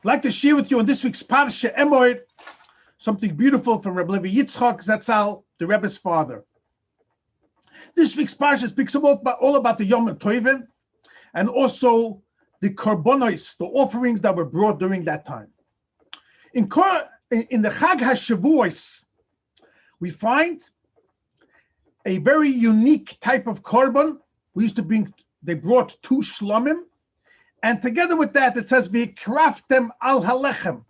I'd like to share with you in this week's Parshas Emor something beautiful from Rabbi Yitzchok Zatzal, the Rebbe's father. This week's Parsha speaks all about the Yom Tovim and also the korbanos, the offerings that were brought during that time. In the Chag HaShavos, we find a very unique type of korban. They brought 2 shlomim, and together with that, it says, "V'kraftem al halechem."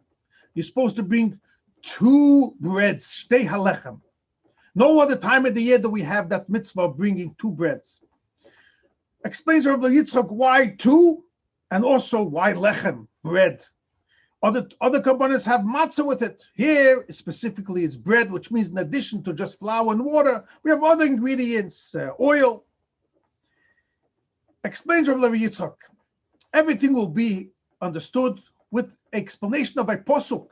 You're supposed to bring 2 breads, shtei halechem. No other time of the year do we have that mitzvah of bringing 2 breads. Explains Rabbi Yitzchok why 2, and also why lechem, bread. Other korbanos have matzah with it. Here, specifically, it's bread, which means in addition to just flour and water, we have other ingredients, oil. Explains Rabbi Yitzchok. Everything will be understood with explanation of a posuk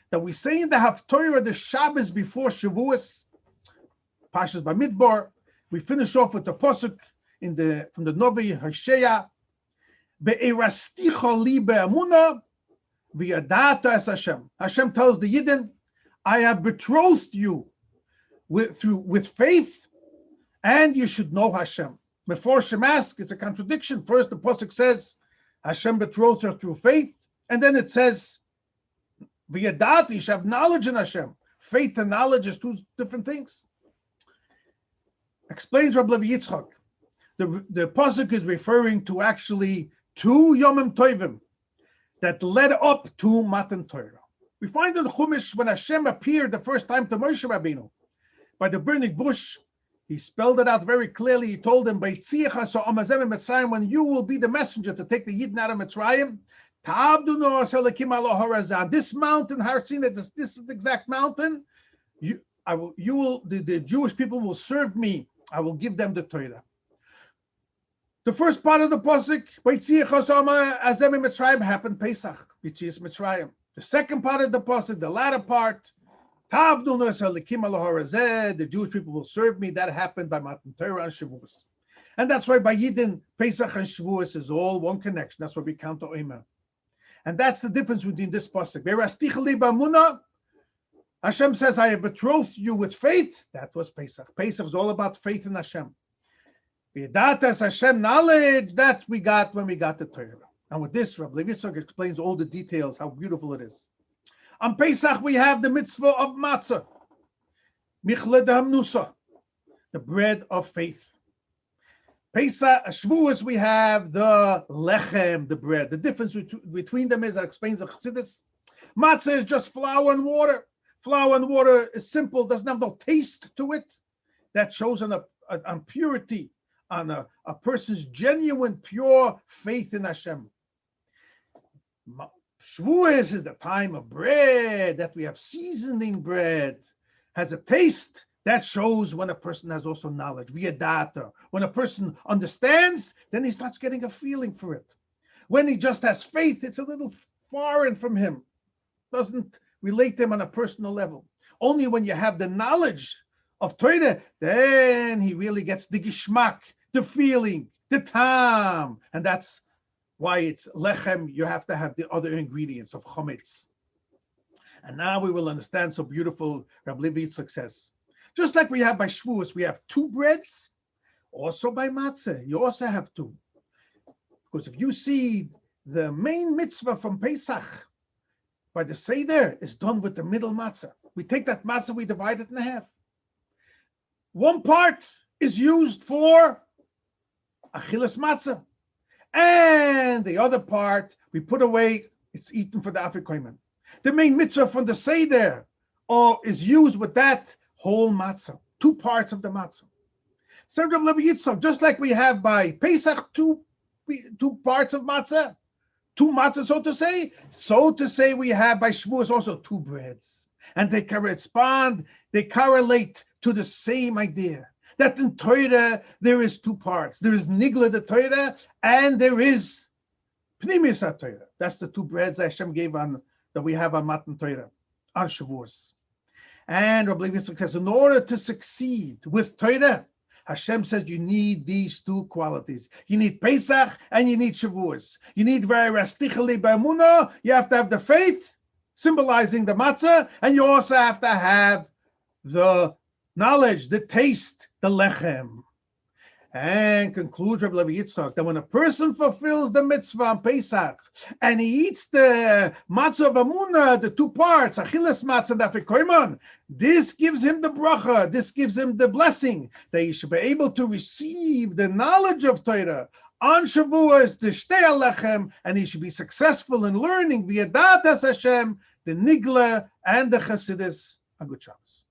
that we say in the Haftorah, the Shabbos before Shavuos, Parshas Bamidbar. We finish off with the posuk from the Novi Hosea, "Be'erasticha li be'amuna v'yadata es Hashem." Hashem tells the Yidden, "I have betrothed you with faith, and you should know Hashem." Before Shemask, it's a contradiction. First, the posuk says Hashem betrothed her through faith, and then it says v'yadata, you should have knowledge in Hashem. Faith and knowledge is 2 different things. Explains Rabbi Yitzchok. The pasuk is referring to actually 2 Yomim Tovim that led up to Matan Torah. We find in the Chumash when Hashem appeared the first time to Moshe Rabbeinu by the burning bush, he spelled it out very clearly. He told him, when you will be the messenger to take the Yidden out of Mitzrayim, this mountain, Har Sinai, this exact mountain, the Jewish people will serve me. I will give them the Torah. The first part of the pasuk, happened Pesach, Yitzias Mitzrayim. The second part of the pasuk, the latter part, the Jewish people will serve me. That happened by Matan Torah and Shavuos. And that's why by Yidden, Pesach and Shavuos is all one connection. That's why we count the Omer. And that's the difference between this pasuk. Hashem says, I have betrothed you with faith. That was Pesach. Pesach is all about faith in Hashem. V'yadatas Hashem, knowledge that we got when we got the Torah. And with this, Rabbi Yitzchok explains all the details, how beautiful it is. On Pesach, we have the mitzvah of Matza, Michled HaMnusa, the bread of faith. Pesach, Shavuos, we have the lechem, the bread. The difference between them is, explains the Chassidus, Matzah is just flour and water. Flour and water is simple, doesn't have no taste to it. That shows on purity, on a person's genuine, pure faith in Hashem. Shavuos is the time of bread, that we have seasoning bread, has a taste. That shows when a person has also knowledge. V'yadata. When a person understands, then he starts getting a feeling for it. When he just has faith, it's a little foreign from him. Doesn't relate to him on a personal level. Only when you have the knowledge of Torah, then he really gets the gishmak, the feeling, the tam. And that's why it's lechem. You have to have the other ingredients of chometz. And now we will understand so beautiful Rabbi Yitzchok says. Just like we have by Shavuos, we have 2 breads. Also by Matzah, you also have 2. Because if you see the main mitzvah from Pesach, by the Seder, is done with the middle matzah. We take that matzah, we divide it in half. One part is used for achilas matzah. And the other part, we put away, it's eaten for the Afrikoimen. The main mitzvah from the Seder is used with that whole matzah, 2 parts of the matzah. So Rabbi Yitzchok, just like we have by Pesach 2 parts of matzah, 2 matzahs, so to say we have by Shavuos also 2 breads. And they correspond, they correlate to the same idea. That in Torah, there is 2 parts. There is Nigla the Torah, and there is Pnimis Torah. That's the 2 breads that Hashem gave that we have on Matan Torah, on Shavuos. And Rabbi Yitzchok says, in order to succeed with Torah, Hashem says you need these two qualities. You need Pesach and you need Shavuos. You need very rastichali b'emunah. You have to have the faith, symbolizing the matzah, and you also have to have the knowledge, the taste, the lechem. And concludes Rabbi Yitzchok that when a person fulfills the mitzvah on Pesach and he eats the matzah of Amunah, the two parts, Achilas matzah and Afikoimon, this gives him the bracha, this gives him the blessing that he should be able to receive the knowledge of Torah on Shavuos, the Shtei Lechem, and he should be successful in learning via Datas Hashem, the Nigla, and the Chassidus. A good Shabbos.